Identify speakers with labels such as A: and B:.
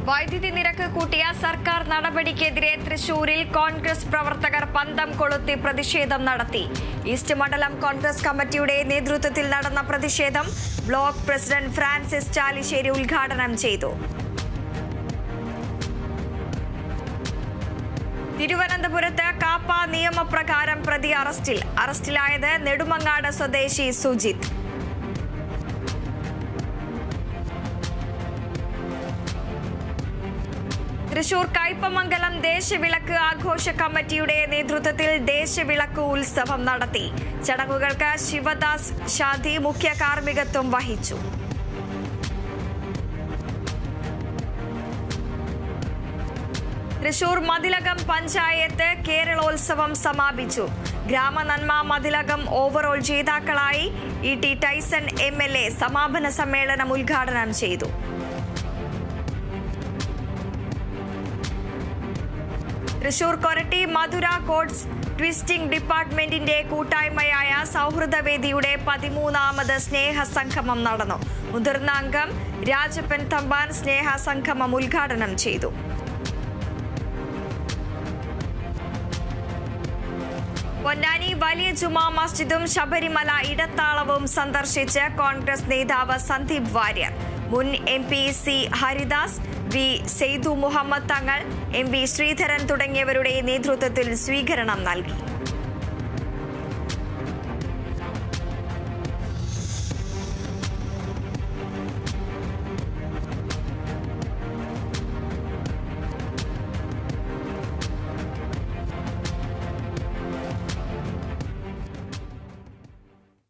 A: വൈദ്യുതി നിരക്ക് കൂട്ടിയ സർക്കാർ നടപടിക്കെതിരെ തൃശൂരിൽ കോൺഗ്രസ് പ്രവർത്തകർ പന്തം കൊളുത്തി പ്രതിഷേധം നടത്തി. ഈസ്റ്റ് മണ്ഡലം കോൺഗ്രസ് കമ്മിറ്റിയുടെ നേതൃത്വത്തിൽ നടന്ന പ്രതിഷേധം ബ്ലോക്ക് പ്രസിഡന്റ് ഫ്രാൻസിസ് ചാലിശ്ശേരി ഉദ്ഘാടനം ചെയ്തു. തിരുവനന്തപുരത്ത് കാപ്പ നിയമപ്രകാരം പ്രതി അറസ്റ്റിലായത് നെടുമങ്ങാട് സ്വദേശി സുജിത്. തൃശൂർ കയ്പമംഗലം ദേശവിളക്ക് ആഘോഷ കമ്മിറ്റിയുടെ നേതൃത്വത്തിൽ ദേശവിളക്ക് ഉത്സവം നടത്തി. ചടങ്ങുകൾക്ക് ശിവദാസ് ഷാദി മുഖ്യ കാർമ്മികത്വം വഹിച്ചു. തൃശൂർ മതിലകം പഞ്ചായത്ത് കേരളോത്സവം സമാപിച്ചു. ഗ്രാമനന്മ മതിലകം ഓവറോൾ ജേതാക്കളായി ഇ ടി ടൈസൺ MLA സമാപന സമ്മേളനം ഉദ്ഘാടനം ചെയ്തു. തൃശൂർ കൊരട്ടി മധുര കോട്സ് ട്വിസ്റ്റിംഗ് ഡിപ്പാർട്ട്മെന്റിന്റെ കൂട്ടായ്മയായ സൗഹൃദവേദിയുടെ 13ാമത് സ്നേഹസംഗമം നടന്നു. മുതിർന്ന അംഗം രാജപ്പൻ തമ്പാൻ സ്നേഹസംഗമം ഉദ്ഘാടനം ചെയ്തു. പൊന്നാനി വലിയ ജുമാ മസ്ജിദും ശബരിമല ഇടത്താളവും സന്ദർശിച്ച് കോൺഗ്രസ് നേതാവ് സന്ദീപ് വാര്യർ. മുൻ MP C Haridas, V Seythu Muhammad തങ്ങൾ, MV ശ്രീധരൻ തുടങ്ങിയവരുടെ നേതൃത്വത്തിൽ സ്വീകരണം നൽകി.